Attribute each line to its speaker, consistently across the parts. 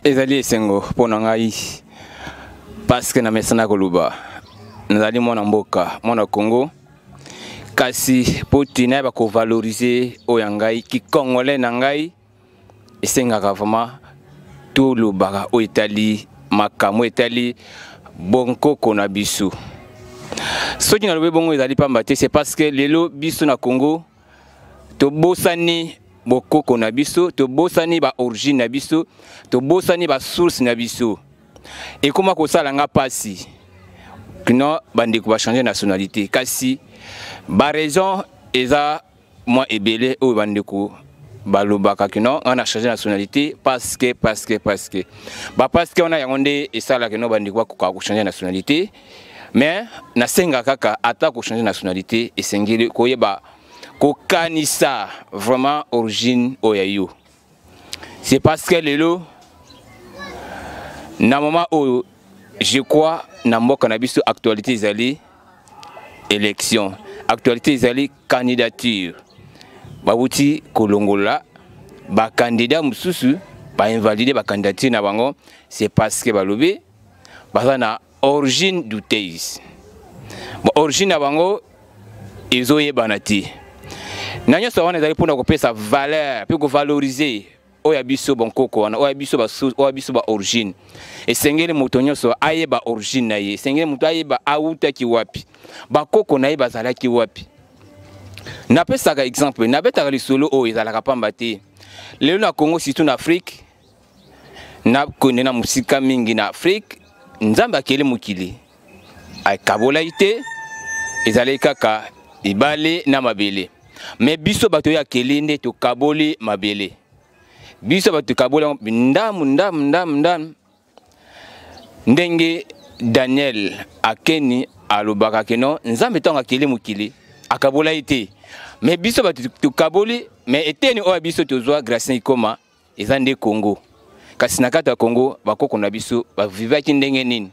Speaker 1: ezali esengo pona ngai parce que na mesana koluba nazali mwana mboka mwana Congo kasi potina ba ko valoriser oya ngai ki congolais na ngai esengaka vraiment tout le baga o Italie makamo Italie bonkoko na biso soki na lobe bongo ezali pamba te c'est parce que lelo biso na Congo to bosani bokoko na biso to bosani ba origine na biso to bosani ba source na biso et comment ko sala nga pasi kino bandi ko ba changer nationalité kasi ba raison eza moi ebele o bandi ko balobaka kino on a changé nationalité parce que on a yonde et ça là que no bandi ko changer nationalité mais na senga kaka ata ko changer nationalité et sengeli ko yeba ko kanisa vraiment origine oyayo c'est parce que lelo na moment où je crois na mboka na biso actualité ezali élection actualité ezali candidature babuti kolongola ba candidat mususu ba invalider ba candidature na bango c'est parce que balobi bazana origine douteuse ba origine na bango ezoyebana ti na nyoso wana ezali pona kopesa valeur pe ko valoriser oya biso bonkoko wana oya biso ba origine esengeli moto nyoso ayeba origine na ye esengeli moto ayeba auta ki wapi bakoko na ye bazalaki wapi na pesaka exemple na betaka lisolo o ezalaka pamba te lelo na Congo surtout na Afrique na konena musika mingi na Afrique nzamba akeli mukili akabola ite ezali kaka ibale na mabele mais biso bato ya kelinde to kaboli mabele biso bato kaboli ndam ndenge Daniel akeni alobaka keno nzambe tonga kele mukili akabola ite mais biso bato to kaboli mais eteni o biso tozwa grâce ikoma ezande Congo kasi na kata Congo bakoko na biso ba vivaki ndenge nini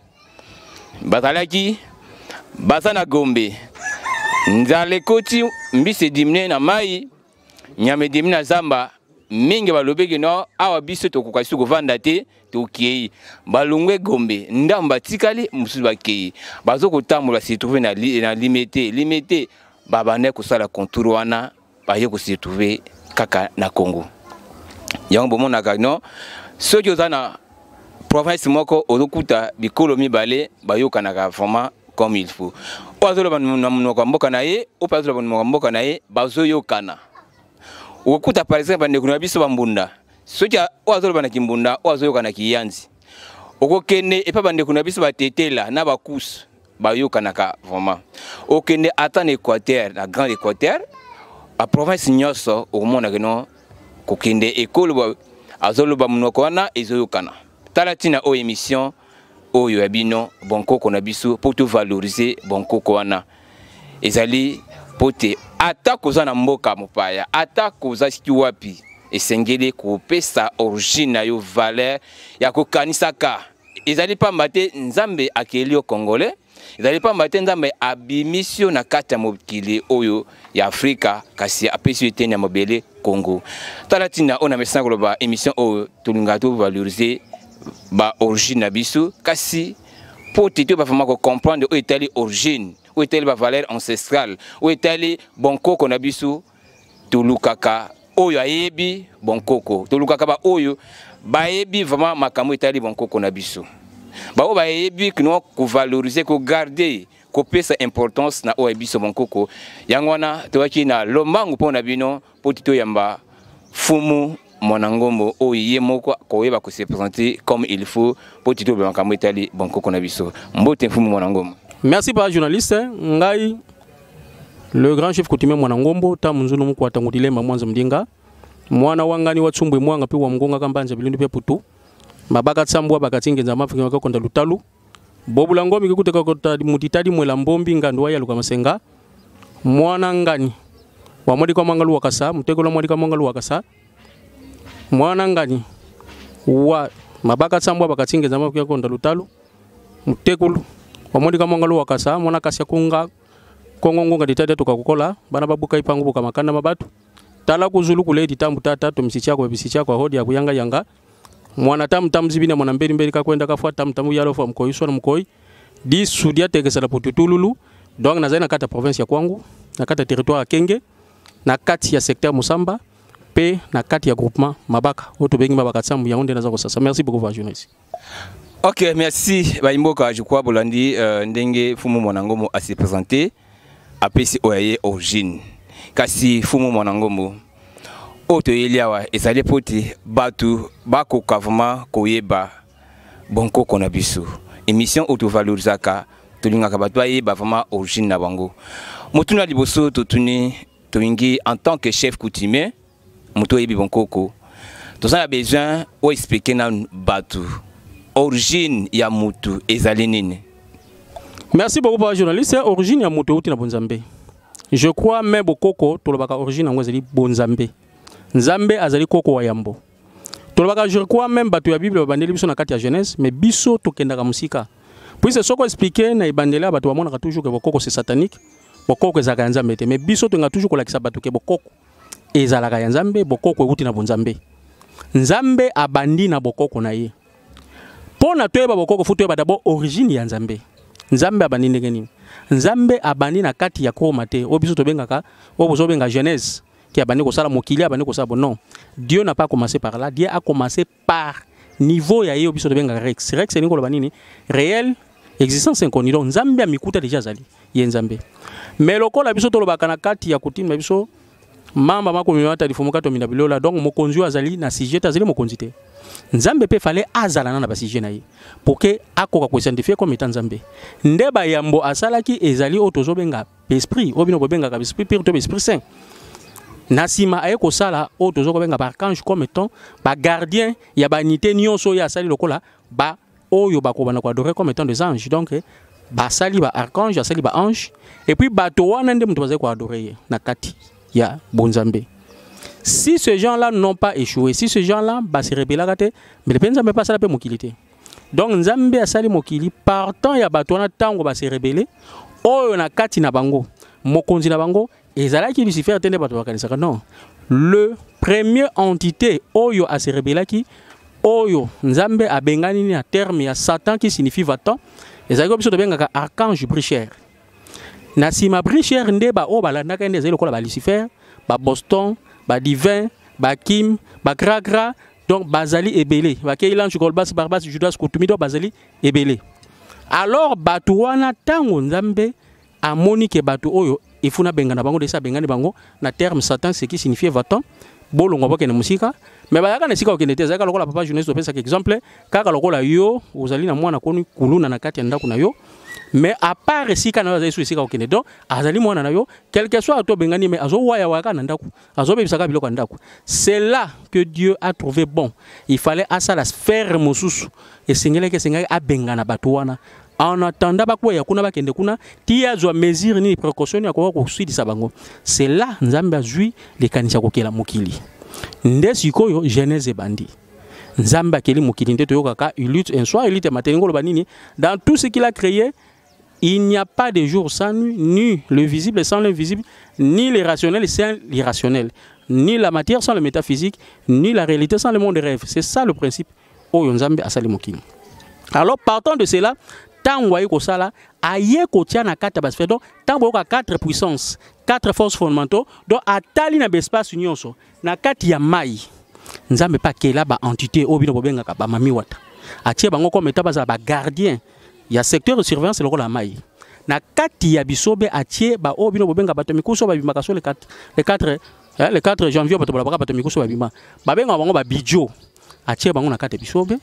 Speaker 1: bazalaki bazana Gombe nzale koti mbise dimne na mai nyame dimne na zamba mingi balobeki no awa biso tokokasi kovanda te tokei balungwe Gombe ndamba tikali mususu bakei bazokotambola se trouver na limité babane kosala contour wana baye ko se trouver kaka na Congo yango bomona ka no soki ozana province moko ozokuta bikolo mibale bayokanaka vraiment comme il faut oazolo banoko mboka na ye opazolo banoko mboka na ye bazoyokana okuta par exemple ndeko na biso bambunda soki oazolo bana kimbunda oazoyokana kiyanzi okokende epa bandeko na biso batetela na bakusu bayokanaka vraiment okende ata na Équateur na Grand Équateur a province nyoso okomona keno kokende ekolo azolo bamunoko wana ezoyokana talatina o émission oyo yabino bonkoko na biso pour tout valoriser bonkoko wana ezali pote ata koza na mboka mopaya ata koza siki wapi esengeli kopesa origine na yo valeur ya kokanisaka ezali pamba te nzambe akeli yo congolais ezali pamba te nzambe abimisio na kati ya mokili oyo ya Afrika kasi apesi yo teni ya mobele Congo talatina ona mesana koloba émission oyo tolinga to valoriser ba origine na biso kasi pote to ba vraiment ko comprendre o etali origine o etali ba valeur ancestrale o etali bonkoko na biso tulukaka oyo ayebi bonkoko tulukaka ba oyo bayebi vraiment makambo etali bonkoko na biso ba o bayebi kino ko valoriser ko garder ko pesa importance na o biso bonkoko yango wana to waki na lombangu pona bino pote to yamba fumu Monangombo oye moko koyeba ko se présenter comme il faut pour tito be makambo etali bonkoko na biso mbote mfumu Monangombo.
Speaker 2: Merci par journaliste ngai le grand chef coutumier Monangombo ta munzunu mko atangudilemba mwanzo mdinga mwana wangani watsumbwe mwanga pe wa mgonga kambanja bilindu pe putu mabaka tsambwa bakatingenza mafika makonda lutalu bobula ngomi kikuteka kota mutitadi mwela mbombi ngandwa ya luka masenga mwana ngani wa modi kwa mangalu wakasa mteko la modi kwa mangalu wakasa mwana ngani wa mabaka tsambwa bakatingeza mafika konda lutalu mtekulu wa modi kwa mangalu wakasa mwana kasya kunga kongongo ditata tukakokola bana babuka ipangu buka makanda mabatu tala kuzulu kuleti tambu tata tumsichako bisichako hodi ya kuyanga yanga mwana tam zibina mwana mbeli mbeli ka kwenda ka fwa tam yalo fwa mkoi so mkoi di sudia tekesa la potutululu donc nazali na kata province ya kwangu na kata territoire Kenge na kati ya secteur Musamba pe na kati ya groupement Mabaka oto bengi Mabaka tsambu ya onde naza ko sasa. Merci beaucoup va journaliste.
Speaker 1: Ok, merci Baimboka, je crois bolandi ndenge fumu mwanangomo a se présenter apesi oyaye origine kasi fumu mwanangomo oto eliawa ezali poti batu bako kavuma koyeba bonko kona biso émission auto valorisaka tolinga kabatu ayeba vraiment origine na bango mutuna liboso totuni toingi en tant que chef coutumier muto yebi bonkoko toza besoin o expliquer na batu origine ya mutu ezali nini.
Speaker 2: Merci beaucoup pour journaliste. Origine ya mutu uti na bonzambe. Je crois même bokoko tolobaka origine yango ezali bonzambe. Nzambe azali koko wa yambo. Tolobaka je crois même batu ya Bible babandeli biso na kati ya Genèse mais biso tokendaka musika. Puis c'est soko expliquer na ibandela batu bamonaka toujours que bokoko c'est satanique. Bokoko ezalaka nzambe te mais biso tonga toujours kolakisa batu ke bokoko ezalaka ya nzambe bokoko uti na bonzambe. Nzambe abandi na bokoko na ye. Pona toyeba bokoko futo yeba d'abord origine ya nzambe. Nzambe abandi ndenge nini? Nzambe abandi na kati ya koma te. Obiso tobengaka obozo benga Genèse qui abandi ko sala mokili abandi ko sala bon non. Dieu n'a pas commencé par là, Dieu a commencé par niveau ya ye obiso tobenga Rex. Rex ni ko loba nini? Réel existence inconnue. Donc nzambe amikuta déjà zali ye nzambe. Mais lokola biso tolobaka na kati ya kutime biso mamba mako mimata difomoka to minabilola donc mokonzi azali na sujet azali mokonzi te. Nzambe pe fallait azala na ba sujet na ye pour que akoka ko identifier comme étant nzambe. Ndeba yambo asalaki ezali otozo benga esprit obino bobenga ka esprit pire to esprit saint. Nasima ayeko sala otozo benga ba archange comme étant ba gardien ya ba nité nyonso ya sali lokola ba oyo ba ko bana ko adorer comme étant des anges. Donc ba sali ba archange sali ba ange et puis bato wana ndem to bazai ko adorer na kati ya bonzambe. Si ces gens-là n'ont pas échoué, si ces gens-là se rebellent, mais les gens ne pas ça la mokilité. Donc Nzambe a sali mokili partant ya batona tango ba se rebeller, oyo na kati na bango, mokonzi na bango, ezala ki Lucifer tende bato bakanisaka non. Le premier entité oyo a se rebeller ki oyo Nzambe a bengani na terme ya Satan qui signifie Vatan, ezala ko biso to bengaka archange brichère. Na sima brichère ndeba o balandaka ndeza ile kola ba Lucifer, ba Boston, ba divin, ba Kim, ba Gragra, donc bazali ebele, ba Keilan Chukolbas Barbas Judas Kutumido bazali ebele. Alors batu wana tango Nzambe amoni ke batu oyo ifuna bengana bango desa bengani bango na terme Satan ce qui signifie Vatan, bolongo boke na musika, mais bayaka na sika okende te zaka lokola papa journaliste opesa exemple, kaka lokola yo ozali na mwana koni kuluna na kati ya ndako na yo. Mais à part si kana za isu sika okende donc azali mwana na yo quel que soit to bengani mais azo waya waka na ndako azo bebisaka biloko na ndako. C'est là que Dieu a trouvé bon, il fallait à ça la sphère mosusu et singele ke singa a bengana batu wana en attendant ba kwa ya kuna ba kende kuna ti azwa mesure ni précaution ya ko suidi sabango. C'est là Nzambe azui les kanisa kokela mokili nde sikoyo Genèse bandi Nzambe akeli mokili nde to kaka il lutte un soir il lutte matin ngolo banini dans tout ce qu'il a créé. Il n'y a pas de jour sans nuit, ni le visible sans l'invisible, ni l'irrationnel sans l'irrationnel, ni la matière sans le métaphysique, ni la réalité sans le monde des rêves. C'est ça le principe. Alors, partant de cela, tant que ça, aïe kotia na kata basfe donc tant que quatre puissances, quatre forces fondamentaux, donc atali na espace union so na kati ya mai. Nzambe pa kela ba entité obino bobenga ka ba mami wata. Atie bango comme état ba gardien. Il y a secteur de surveillance le rôle à maï. Na kati ya bisobe atie ba obino bobenga bato mikuso ba bimaka so le 4 janvier bato ba bato mikuso ba bima. Ba benga bango ba bijo. Atie bango na kati bisobe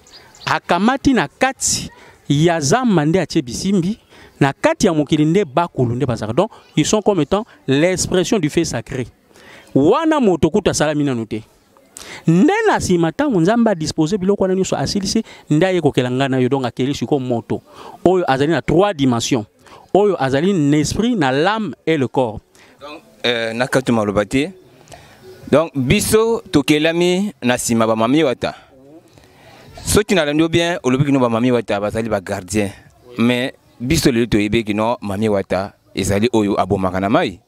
Speaker 2: akamati na kati ya zamande atie bisimbi na kati ya mokili nde bakulu nde bazaka. Donc ils sont comme étant l'expression du fait sacré. Wana moto kuta salamina noté. Ndena si matango Nzamba disposer biloko na nyuso asilisi ndaye kokelanga yo donc akeli siko moto oyo azali na 3 dimensions oyo azali l'esprit na l'âme et le corps.
Speaker 1: Donc nakatu malobati donc biso tokelami na sima ba mami wata soki na lando bien olobi no ba mami wata bazali ba gardien mais biso le to yebeki no mami wata ezali oyo abomaka na mai.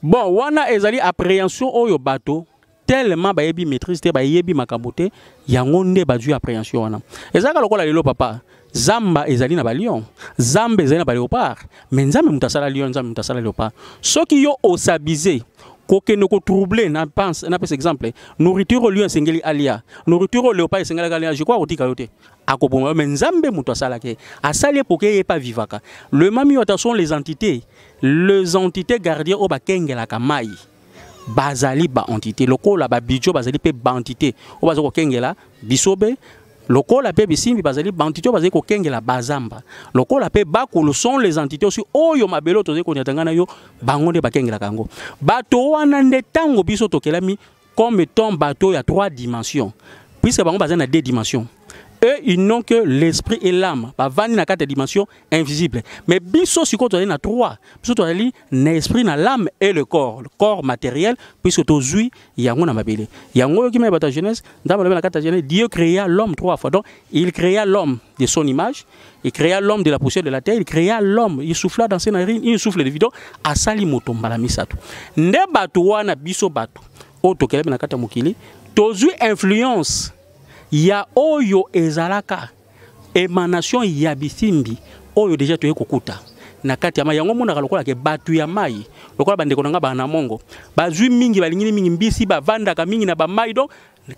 Speaker 2: Bon wana ezali appréhension oyo bato tellement bayebi maîtrise te bayebi makambo te yango nde bazwi appréhension wana ezaka lokola lelo papa zamba ezali na balion zamba ezali na baléopard mais nzambe mutu asala lion nzambe mutu asala léopard soki yo osabize kokende ko troubler na pense na pese exemple nourriture au lion esengeli alia nourriture au léopard esengeli alia je crois otika yo te akoboma mais nzambe mutu asala ke asali pour que ye pas vivaka le mami sont les entités gardiens au bakengela kamai bazali ba entité lokola ba bijo bazali pe ba entité o bazako kengela bisobe lokola pe bisimbi bazali ba entité bazali ko kengela bazamba lokola pe bakulu sont les entités aussi oyo mabelo tozali ko nyatangana yo bango nde bakengela kango bato wana nde tango biso tokelami comme étant bateau ya 3 dimensions puisque bango bazali na 2 dimensions. Eux, ils n'ont que l'esprit et l'âme. Bah, vani na 4 dimensions invisibles. Mais biso si ko na 3. Biso to ali na esprit na l'âme et le corps matériel puisque to zui yango na mabele. Yango ki me bata Genèse, dans la 4 Genèse, Dieu créa l'homme 3 fois. Donc, il créa l'homme de son image, il créa l'homme de la poussière de la terre, il créa l'homme, il souffla dans ses narines, il souffle de vidéo asali motomba la misato. Nde bato wana biso bato. O to kelebe na kata mokili, to zui influence ya oyo ezalaka émanation ya bisimbi oyo déjà toye kokuta na kati ya mai yango mona lokola ke batu ya mai lokola bandeko nanga bana mongo bazwi mingi balingini mingi mbisi bavandaka mingi na ba mai donc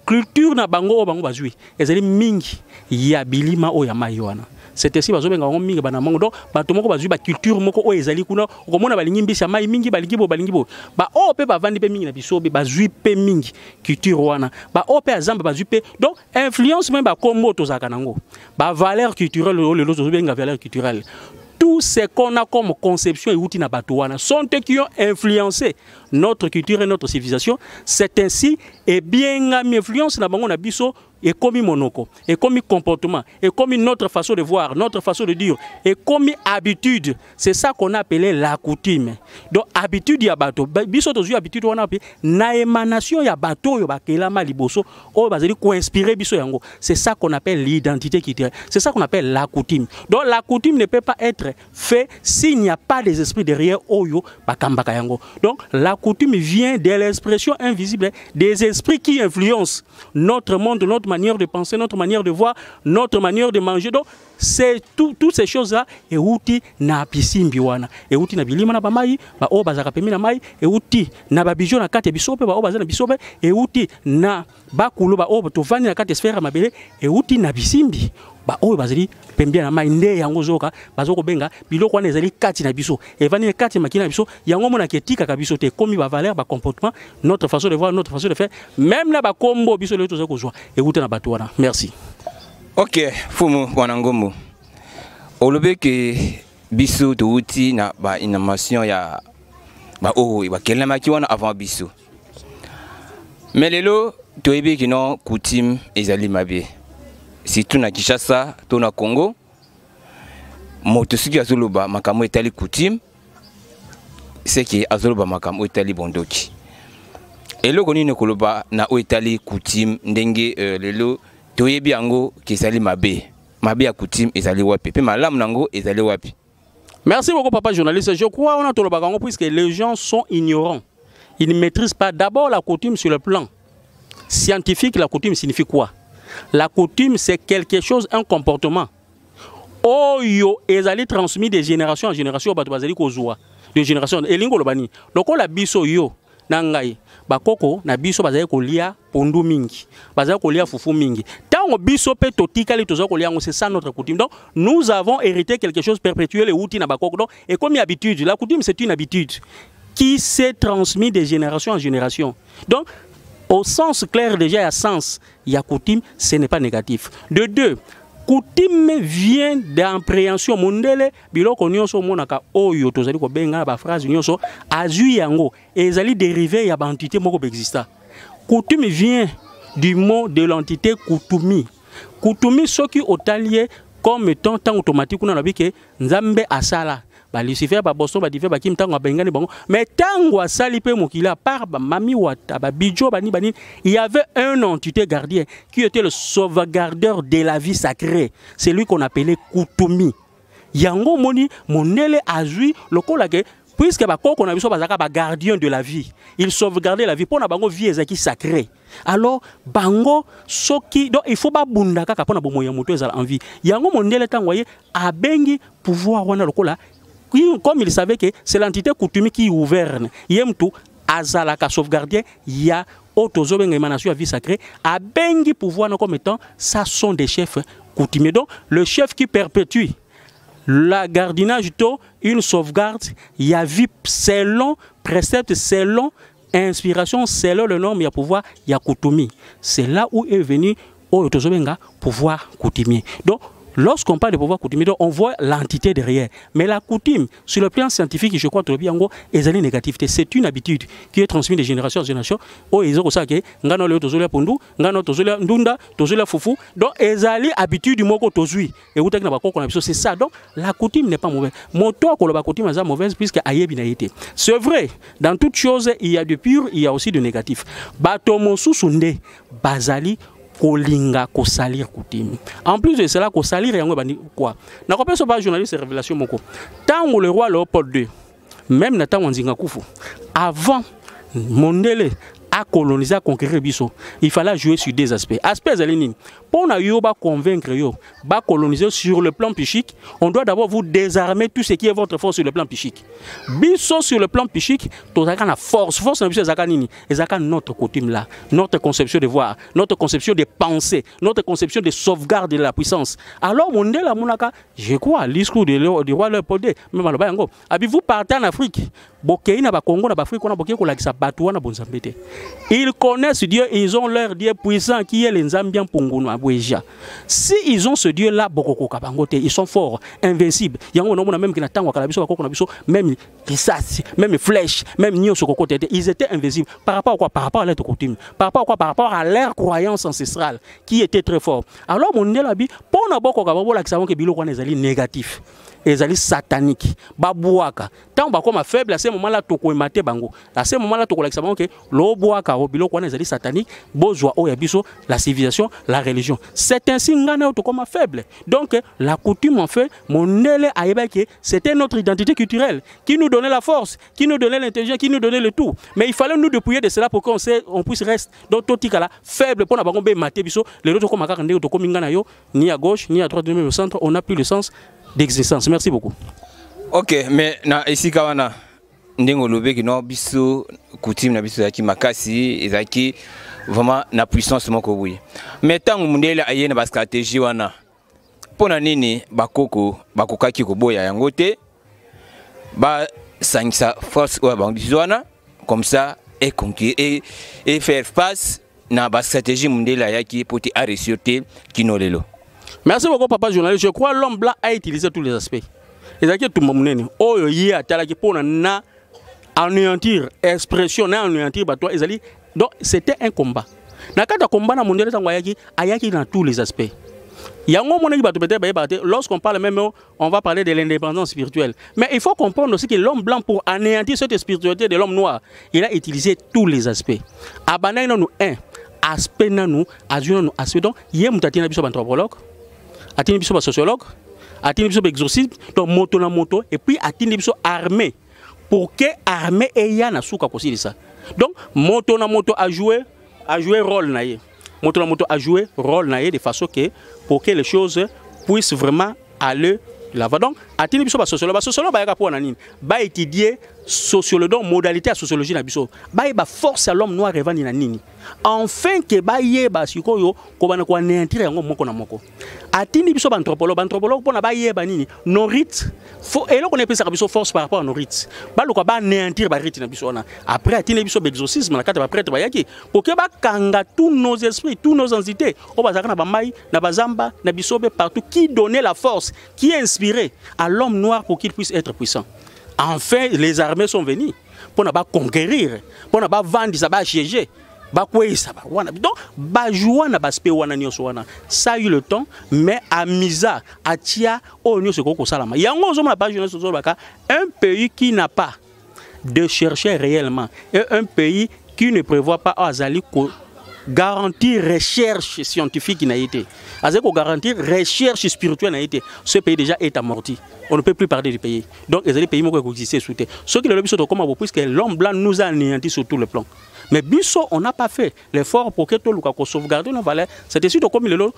Speaker 2: culture na bango bango bazwi ezali mingi ya bilima oyo ya mai wana c'est ainsi bazobenga ngo mingi bana mongo donc bato moko bazwi ba culture moko oyo ezali kuna okomona balingi mbisi ya mai mingi balingi bo ba o pe bavandi pe mingi na bisobe bazwi pe mingi culture wana ba o pe azamba bazwi pe donc influence même ba kombo tozaka nango ba valeur culturelle o lelo tozobenga valeur culturelle. Tout ce qu'on a comme conception et outils nabatouana sont eux qui ont influencé notre culture et notre civilisation. C'est ainsi et bien influence na bango na biso et comme monoko et comme comportement et comme notre façon de voir, notre façon de dire et comme habitude. C'est ça qu'on a appelé la coutume. Donc habitude ya bato biso tozu habitude wana pe na émanation ya bato yo bakelama liboso o bazali ko inspirer biso yango. C'est ça qu'on appelle l'identité culturelle. C'est ça qu'on appelle la coutume. Donc la coutume ne peut pas être fait s'il n'y a pas des esprits derrière oyo bakambaka yango. Donc la coutume vient de l'expression invisible des esprits qui influencent notre monde, notre manière de penser, notre manière de voir, notre manière de manger. Donc c'est toutes ces choses là et outi na pisimbi wana et outi na bilima na bamai ba o bazaka pemi na mai et outi na babijo na kate bisope ba o bazana bisope et outi na bakulu ba o to vani na kate sphère mabele et outi na bisimbi ba o bazali pembia na mai nde yango zoka bazoko benga biloko wana ezali kati na biso et vani kati makina biso yango mona ketika ka biso te komi ba valeur ba comportement notre façon de voir notre façon de faire même na ba kombo biso le tozo ko joie et outi na bato wana. Merci.
Speaker 1: Ok, Fumu Wanangombo. Olobe ke biso to uti na ba innovation ya ba o ba kelama ki wana avant biso. Mais lelo to ebe ki non coutume ezali mabe. Surtout na Kinshasa, to na Congo. Moto siki azoloba makamo etali coutume. C'est que azoloba makamo etali bondoki. Eloko nini koloba na o etali coutume ndenge lelo toyebi yango kesali mabe ya coutume ezali wapi pe malamu nango ezali wapi.
Speaker 2: Merci beaucoup papa journaliste. Je crois on a tout le bagango puisque les gens sont ignorants. Ils ne maîtrisent pas d'abord la coutume sur le plan scientifique. La coutume signifie quoi? La coutume c'est quelque chose, un comportement oyo ezali transmis de génération en génération bato bazali kozwa de génération elingo lobani loko la biso yo nangai bakoko na biso bazali kolia pondu mingi bazali kolia fufu mingi tango biso pe totikali tozo kolia ngo c'est ça notre coutume. Donc nous avons hérité quelque chose perpétuel et outil na bakoko. Donc et comme habitude la coutume c'est une habitude qui s'est transmise de génération en génération. Donc au sens clair déjà il y a sens il y a coutume, ce n'est pas négatif. De deux, coutume vient d'appréhension mondele biloko nyonso monaka oyo tozali ko benga ba phrase nyonso azui yango ezali dérivé ya ba entité moko exista. Coutume vient du mot de l'entité kutumi. Kutumi soki otalié comme étant temps automatique na bike nzambe asala ba Lucifer ba Boston ba dife ba kim tango bengani bango mais tango asali pe mokila par ba mami wata ba bijo bani bani il y avait un entité gardien qui était le sauvegardeur de la vie sacrée, c'est lui qu'on appelait Kutumi. Yango moni monele azui lokola ke puisque bakoko na biso bazaka ba gardien de la vie, ils sauvegardaient la vie pour na bango vie ezaki sacrée. Alors bango soki donc il faut ba bunda kaka pona bomoya moto ezala en vie. Yango mondele tangoye abengi pouvoir wana lokola comme il savait que c'est l'entité coutumière qui gouverne. Yemtu azalaka sauvegardier ya autozobenga émanation à vie sacrée abengi pouvoir comme étant ça sont des chefs coutumiers. Donc le chef qui perpétue la gardinage to une sauvegarde, il y a vie selon précepte, selon inspiration, selon le norme, il y a pouvoir, il y a coutumier. C'est là où est venu autozobenga pouvoir coutumier. Donc lorsqu'on parle de pouvoir coutumier, on voit l'entité derrière. Mais la coutume, sur le plan scientifique, je crois que c'est une négativité. C'est une habitude qui est transmise de génération en génération. Oh, ils ont ça que ngano le tozolia pundu, ngano tozolia ndunda, tozolia fufu. Donc, ils ont l'habitude du mot tozui. Et vous avez c'est ça. Donc, la coutume n'est pas mauvaise. Mon toit, la coutume est mauvaise puisque aïe binaïté. C'est vrai. Dans toute chose, il y a de pur, il y a aussi de négatif. Batomo susunde, bazali. Kolinga ko salir coutume. En plus de cela, ko salir yango bandi quoi. Na ko peso ba journaliste révélation moko. Tango le roi Léopold II, même na tango nzinga kufu, avant Mondele a colonisé, a conquérir biso, il fallait jouer sur des aspects. Aspects alénines. Pour na yo ba convaincre yo, ba coloniser sur le plan psychique, on doit d'abord vous désarmer tout ce qui est votre force sur le plan psychique. Biso sur le plan psychique, to zaka na force na biso zaka nini, ezaka notre coutume là, notre conception de voir, notre conception de penser, notre conception de sauvegarde de la puissance. Alors Mondela monaka, je crois discours du roi Léopold II, même aloba yango, abi vous partez en Afrique, bokei na ba Congo na ba Afrique on a bokei ko lakisa batou na bonzambete. Ils connaissent Dieu, ils ont leur Dieu puissant qui est l'Enzambian Punguno Abouéja. Si ils ont ce Dieu-là, ils sont forts, invincibles. Il y a même qui n'attendent même même flèches, même ils étaient invincibles. Par rapport à quoi? Par rapport à leur coutume. Par rapport à quoi? Par rapport à leur croyance ancestrale qui était très forte. Alors, mon Dieu, pour nous, négatif. Ezali satanique babuaka tant ba comme faible à ce moment là toko maté bango à ce moment là toko la sabon que lo boaka obilo ko ezali satanique bozwa o ya biso la civilisation la religion c'est ainsi ngana to comme faible donc la coutume en fait Mondele ayeba que c'était notre identité culturelle qui nous donnait la force qui nous donnait l'intelligence qui nous donnait le tout mais il fallait nous dépouiller de cela pour qu'on puisse rester donc totika la faible pour na bango be maté biso les autres comme akaka ndeko to comme ngana yo ni à gauche ni à droite ni au centre on n'a plus le sens d'existence. Merci beaucoup.
Speaker 1: Ok, mais na ici kawana ndengo lobe ki no biso coutume na biso yaki makasi ezaki vraiment na puissance moko boye. Mais tango Mondele aye na ba stratégie wana pona nini bakoko bakokaki ko boya yango te ba sangisa force wa bandizwana comme ça et conquérir et faire face na ba stratégie Mondele yaki pour te arrêter kinolelo.
Speaker 2: Merci beaucoup, papa journaliste. Je crois que l'homme blanc a utilisé tous les aspects. Et c'est tout le monde. Oh, il y a pour anéantir expression, anéantir bateau. Donc, c'était un combat. Dans le combat, dans tous les aspects. Lorsqu'on parle même, on va parler de l'indépendance spirituelle. Mais il faut comprendre aussi que l'homme blanc, pour anéantir cette spiritualité de l'homme noir, il a utilisé tous les aspects. Abanay nous un aspect nous, nous aspect donc, il y a un anthropologue. Atini biso sociologue, atini biso exorciste, donc moto na moto et puis atini biso armée pour que armée aya na suka possible ça. Donc moto na moto a joué rôle naie. Moto na moto a joué rôle naie de façon que pour que les choses puissent vraiment aller là-bas. Donc atini biso sociologue ba yaka pour nanine, ba étudier sociologie donc modalité à sociologie na biso. Ba force à l'homme noir revendre na nini. Enfin que ba yeba sikoyo ko bana ko anéantir yango moko na moko. Atini biso anthropologue pour na ba yeba nini nos rites faut et là on est ça biso force par rapport à nos rites. Ba lo ko ba anéantir ba rites na biso na. Après atini biso exorcisme na kata ba prêtre ba yaki pour que ba kanga tous nos esprits, tous nos entités o ba zakana ba mai na bazamba na bisobe partout qui donnait la force, qui inspirait à l'homme noir pour qu'il puisse être puissant. Enfin, les armées sont venues pour ne pas conquérir, pour ne pas vendre, ça va siéger. Donc, ça a eu le temps, mais à Misa, à Tia, un pays qui n'a pas de chercher réellement, et un pays qui ne prévoit pas Azali garantir recherche scientifique n'a été. Avec garantir recherche spirituelle n'a été. Ce pays déjà est amorti. On ne peut plus parler du pays. Donc, les pays qui existent sous terre. Ce qui est le plus comme puisque l'homme blanc nous a anéantis sur tout le plan. Mais Bisso, on n'a pas fait l'effort pour que tout le monde sauvegarde nos valeurs. C'était surtout comme le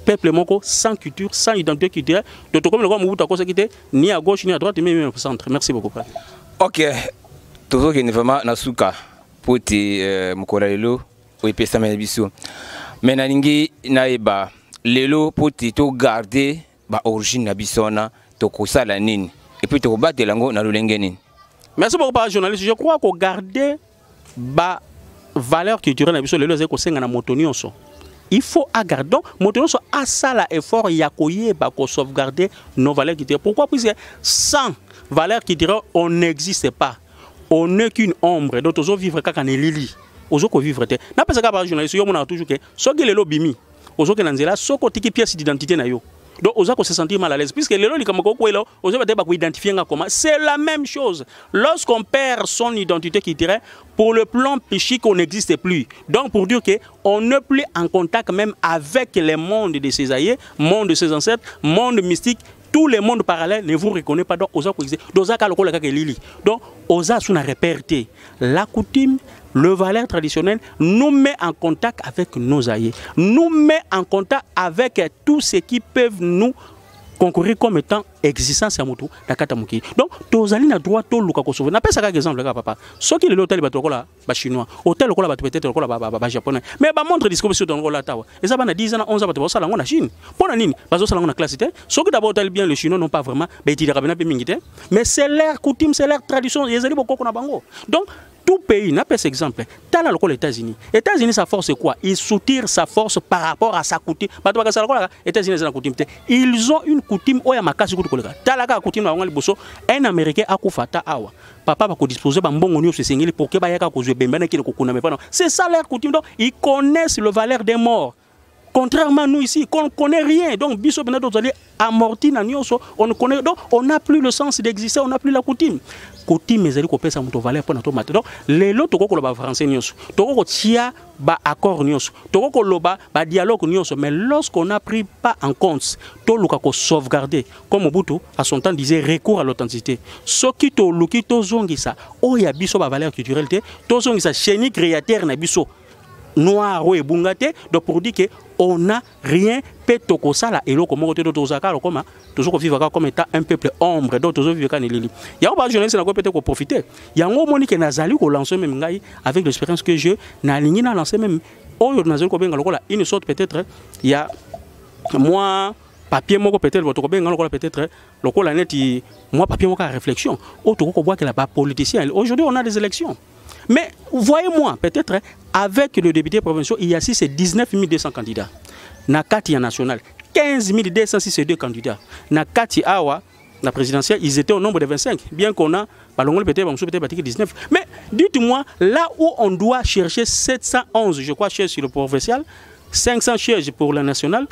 Speaker 2: peuple moko sans culture, sans identité culturelle. Donc, comme le monde ni à gauche ni à droite, mais même au centre. Merci beaucoup.
Speaker 1: Ok. Toujours qu'il n'y a vraiment Nasuka pour te Mokoralelo ou Epesame Bisso. Mais nalingi naeba lelo pour te garder ba origine na bisona to kosala nini et puis to battre lango na lolenge nini.
Speaker 2: Merci beaucoup par journaliste. Je crois qu'on garder ba valeur culturelle na biso lelo zeko senga na motonionso. Il faut garder. Donc, motonionso a ça l'effort yakoye ba ko sauvegarder nos valeurs culturelles. Pourquoi? Puisque sans valeurs culturelles, on n'existe pas. On n'est qu'une ombre. Donc, on vivre quand on est lili. On vivre. N'a pas ça par journaliste. Yo mona toujours que ce qui est le bimi. On que nanzela ce côté qui pièce d'identité na yo. Donc, on se sentir mal à l'aise. Puisque les gens qui identifier comment. C'est la même chose. Lorsqu'on perd son identité qui dirait, pour le plan psychique, on n'existe plus. Donc, pour dire qu'on n'est plus en contact même avec les mondes de ses aïeux, monde de ses ancêtres, monde mystique. Tous les mondes parallèles ne vous reconnaissent pas. Donc, osa donc, osa suna réperté. La coutume, le valeur traditionnel nous met en contact avec nos aïeux, nous met en contact avec tous ceux qui peuvent nous concourir comme étant existence à Moutou, Dakatamuki. Donc, Tozali n'a droit tout le Kakosov. N'a pas ça comme exemple, papa. Ce qui est l'hôtel Batokola, chinois, hôtel Kola, peut-être le japonais. Mais bah montre discours dans le Tawa. Et ça va 10 ans, 11 ans, ça la Chine. Pour la Nine, parce que ça la classe. Ce qui d'abord bien les Chinois n'ont pas vraiment, mais c'est leur coutume, c'est leur tradition. Ils ont beaucoup de bango. Donc, tout pays n'a pas cet exemple. T'as là les États-Unis. Les États-Unis, sa force c'est quoi? Ils soutient sa force par rapport à sa coutume. États-Unis, ils ont une coutume. Un Américain a koufata awa. Papa va disposer d'un bon oignon pour que c'est ça leur coutume. Donc ils connaissent le valeur des morts. Contrairement à nous ici, qu'on ne connaît rien. Donc, biso amorti on ne connaît, donc on n'a plus le sens d'exister, on n'a plus la coutume. Coutume, mais elle est ça valeur pour notre matin. Donc, les lots, toko ko ba français nyos, toko ko tia ba accord nyos, toko ko loba ba dialogue nyos. Mais lorsqu'on n'a pris pas en compte, to luka ko sauvegarder, comme Mobutu à son temps disait, recours à l'authenticité. Ce qui to luki to zongisa, oh ya biso ba valeur culturelle te, to zongisa chéni créateur na biso. Noir ou bungate donc pour dire que on n'a rien petoko sala et l'autre comment toujours vivre comme étant un peuple ombre donc toujours vivre quand il est il y a pas journaliste n'a peut-être profiter il y a un moment que nazali ko lancer même ngai avec l'expérience que je na aligné na lancer même oh nazali ko benga lokola une sorte peut-être il y a moi papier moko peut-être votre benga lokola peut-être lokola neti moi papier moko réflexion autre ko boit que la politicien aujourd'hui on a des élections. Mais voyez-moi, peut-être avec le député provincial, il y a 19 200 candidats. Na Kati national, 15 262 candidats. Na Kati Awa, la présidentielle, ils étaient au nombre de 25. Bien qu'on a, peut-être 19. Mais dites-moi, là où on doit chercher 711, je crois, sièges sur le provincial, 500 sièges pour le national,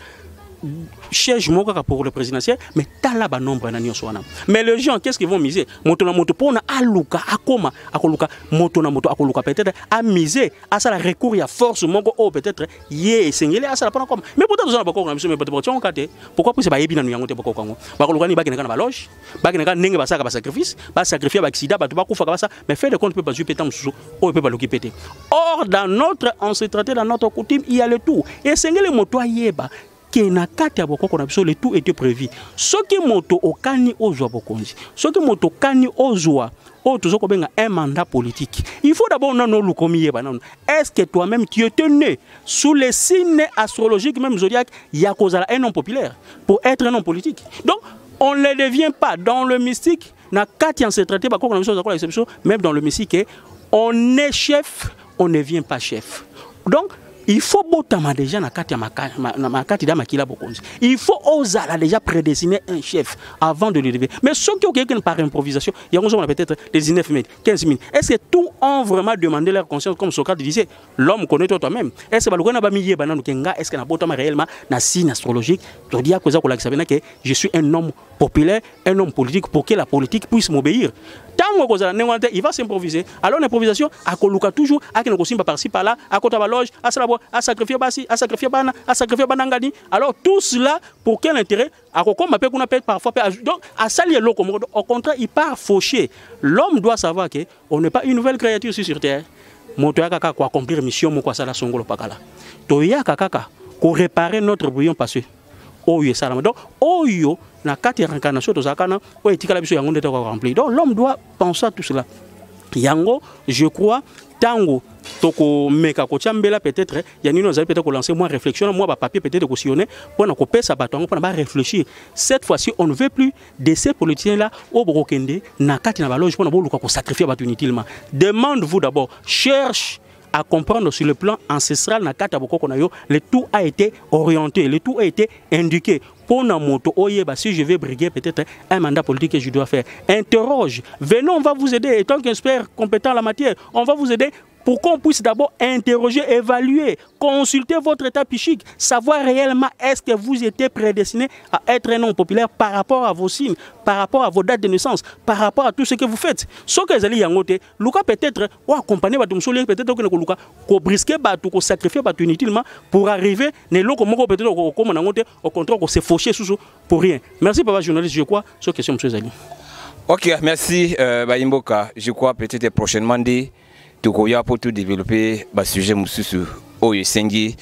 Speaker 2: siège pour le présidentiel, mais t'as là bas nombre na nyoswana. Mais les gens, qu'est-ce qu'ils vont miser? Motona moto pour na aluka akoma akoluka motona moto akoluka peut-être à miser à ça la recours il y a force moko oh peut-être yé sengeli à ça la pas comme. Mais pourtant nous on pas comme mais peut-être pourquoi pour c'est pas yebina nyango te pas comme. Ba koluka ni ba kena na loge, ba kena ndenge ba saka ba sacrifice, ba sacrifier ba accident ba to ba kufa ka ça, mais fait de compte peut pas jouer pétam sous oh peut pas l'occuper. Or dans notre on se traité dans notre coutume il y a le tout et sengeli moto yeba le tout était prévu. Ce qui moto okani ozwa bokonzi, ce qui moto kani ozwa un mandat politique. Il faut d'abord est-ce que toi-même tu étais né sous les signes astrologiques même zodiaque yakozala un homme populaire pour être un homme politique. Donc on ne devient pas dans le mystique na kati en se traité même dans le mystique on est chef, on ne vient pas chef. Donc il faut déjà il faut oser déjà prédessiner un chef avant de le lever. Mais ceux qui ont quelqu'un par improvisation, il y a peut-être des 19 000, 15 000. Est-ce que tous ont vraiment demandé leur conscience comme Socrate disait, l'homme connaît toi-même. Est-ce que réellement un signe astrologique je suis un homme populaire, un homme politique pour que la politique puisse m'obéir. Tant il va s'improviser. Alors l'improvisation, à Koluka toujours, à Kenokosimba par-ci par-là, à Kota Loge, à Salabo, à sacrifier Basi, à sacrifier Bana, à sacrifier Banangani. Alors tout cela, pour quel intérêt? À Kokom appelle qu'on appelle parfois. Donc à Salier Lokomodo, au contraire, il part fauché. L'homme doit savoir qu'on n'est pas une nouvelle créature sur Terre. Motoya kaka ko accomplir mission mo ko sala songolo pakala. Toya kaka ko réparer notre brouillon passé. Oyo salama. Donc oyo na kati réincarnation to zakana o etikala biso yango ndeta ko remplir. Donc l'homme doit penser à tout cela. Yango, je crois, tango toko meka ko chambela peut-être yani nous allons peut-être lancer moi réflexion moi papier peut-être ko sillonner pour na ko pesa bato pour na réfléchir. Cette fois-ci on ne veut plus de ces politiciens là au brokende na kati na baloge pour na boluka ko sacrifier bato inutilement. Demande-vous d'abord, cherche à comprendre sur le plan ancestral na kati boko na yo, le tout a été orienté, le tout a été indiqué. Pour na moto oyeba, si je vais briguer peut-être un mandat politique que je dois faire, interroge, venons, on va vous aider, et tant qu'expert compétent en la matière, on va vous aider pour qu'on puisse d'abord interroger, évaluer, consulter votre état psychique, savoir réellement est-ce que vous étiez prédestiné à être un homme populaire par rapport à vos signes, par rapport à vos dates de naissance, par rapport à tout ce que vous faites. Ce que vous allez yangote, Luka peut-être ou accompagner votre monsieur, peut-être que Luka ko brisquer batu, ko sacrifier batu inutilement pour arriver ne loko moko peut-être comme nangote au contraire ko se faucher sous pour rien. Merci papa journaliste, je crois sur question monsieur Zali.
Speaker 1: OK, merci Bayimboka. Je crois peut-être prochainement tukoya pour tout développer ba sujet mususu oyo sengi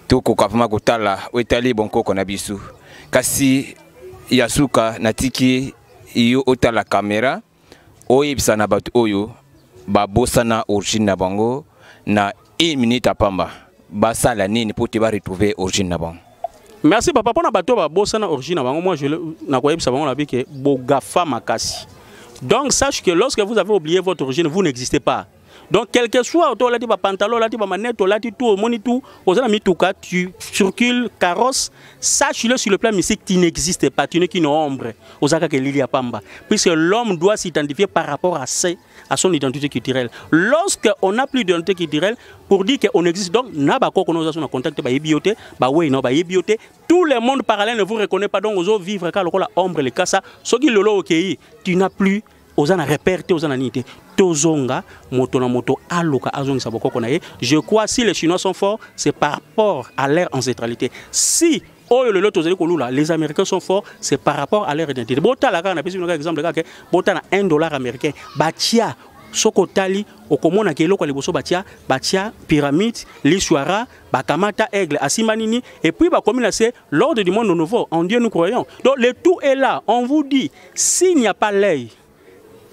Speaker 1: toko kafuma kotala wetali bonko kona bisu kasi yasuka natiki iyo otala kamera oyo bisana batu oyo ba bosana origine na bango na 1 minute apamba basala nini pour te ba retrouver origine na bango.
Speaker 2: Merci papa pour na bato ba bosana origine na bango. Moi je na koyebisa bango na bike bogafa makasi. Donc sache que lorsque vous avez oublié votre origine, vous n'existez pas. Donc, quel que soit, tu as pantalon, tu as manette, tu as tout, monitou, tu circules, carrosse, sache-le sur le plan mystique, tu n'existes pas, tu n'es qu'une ombre. Puisque l'homme doit s'identifier par rapport à son identité culturelle. Lorsqu'on n'a plus d'identité culturelle, pour dire qu'on existe, donc, tout le monde parallèle ne vous reconnaît pas, donc, vous vivre car l'ombre, les cas, ce qui est tu n'as plus. Ozana repère te ozana nité tozonga moto na moto aloka azongi saboko konaye. Je crois si les Chinois sont forts, c'est par rapport à leur ancestralité. Si les Américains sont forts, c'est par rapport à leur identité. Bota la kana pesi un exemple de bota na $1 américain batia sokotali okomona ke eloko liboso batia pyramide l'histoire bakamata aigle asimanini et puis bakomi na c'est l'ordre du monde nouveau en Dieu nous croyons. Donc le tout est là. On vous dit s'il n'y a pas l'œil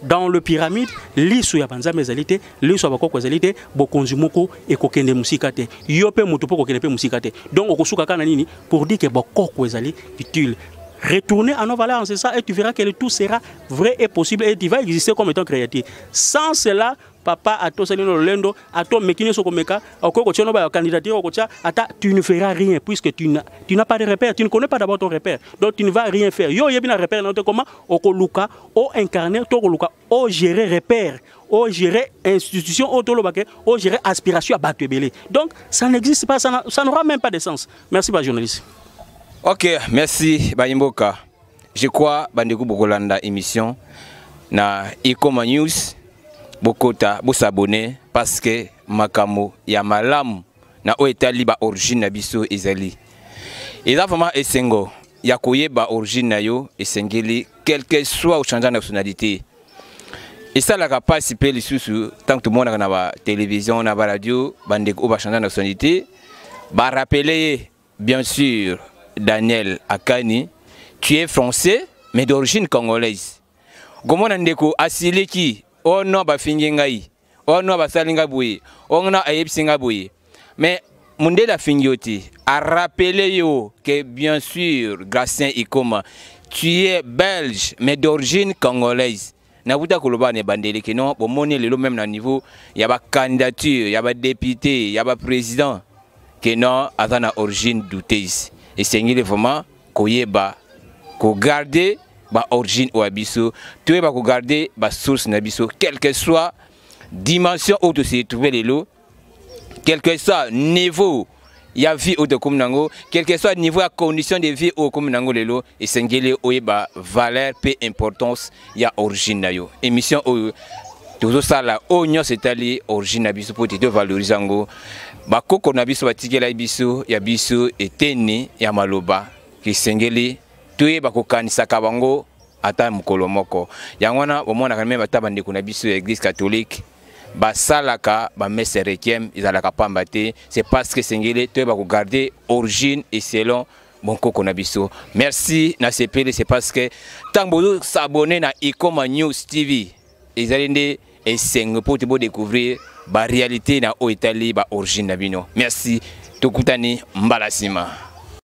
Speaker 2: dans le pyramide, l'issue ya banzambe ezalité, l'issue ya bakoko ezalité, bokonzumoko et kokende musikate. Yope motopo kokende pe musikate. Donc okosuka kana nini pour dire que bakoko ezali utile. Retourner à nos valeurs ancestrales et tu verras que le tout sera vrai et possible et tu vas exister comme étant créatif. Sans cela, papa a to salino lendo a to mekine sokomeka okoko tchono ba candidature okocha ata tu ne feras rien puisque tu n'as pas de repère, tu ne connais pas d'abord ton repère. Donc tu ne vas rien faire. Yo yebina repère non comment okoluka o incarner to okoluka o gérer repère, o gérer institution o tolobake, o gérer aspiration à batebele. Donc ça n'existe pas, ça n'aura même pas de sens. Merci pas journaliste.
Speaker 1: OK, merci Bayimboka. Je crois bandeko bokolanda émission na Ikoma News bokota s'abonner parce que makamo ya malamu na oetali ba origine na biso ezali. Eza vraiment esengo ya koyeba origine na yo esengeli quel que soit au changement de nationalité. Et ça la participer lisusu tant que tout le monde na ba télévision na ba radio bandeko ba changer de nationalité ba rappeler bien sûr Daniel Akani, tu es français mais d'origine congolaise. Comment ndeko asileki oh non ba fingengai oh non ba salinga boye oh non ayepsinga boye mais mundela fingioti a rappelé yo que bien sûr Gracien Ikoma tu es belge mais d'origine congolaise. Nabuta koloba ne bandele que non bon moni le même na niveau y a ba candidature y a ba député y a ba président que non azana origine douteuse. Et c'est vraiment koyeba ko garder ba origine ou abisso, tu es ba ko garder ba source nabisso, quelle que soit dimension où tu se trouver les lots, quel que soit niveau ya vie au de nango quel que soit niveau à condition de vie au comme nango lelo et sengeli oyeba valeur peu importance ya origine na yo émission o toujours ça là oignon c'est allé origine na biso pour te valoriser ngo bakoko na biso batikela biso ya biso eteni ya maloba ki sengeli toyeba kokanisa kabango ata mukolo moko yangwana bomona quand même batabande kuna biso église catholique basalaka ba messe requiem izalaka pambate c'est parce que sengeli toyeba ko garder origine et selon bon koko na biso merci na sepele c'est parce que tambo s'abonner na Ikoma News TV ezalende et seng pour te découvrir ba réalité na o Italie ba origine na bino merci tokutani mbalasima.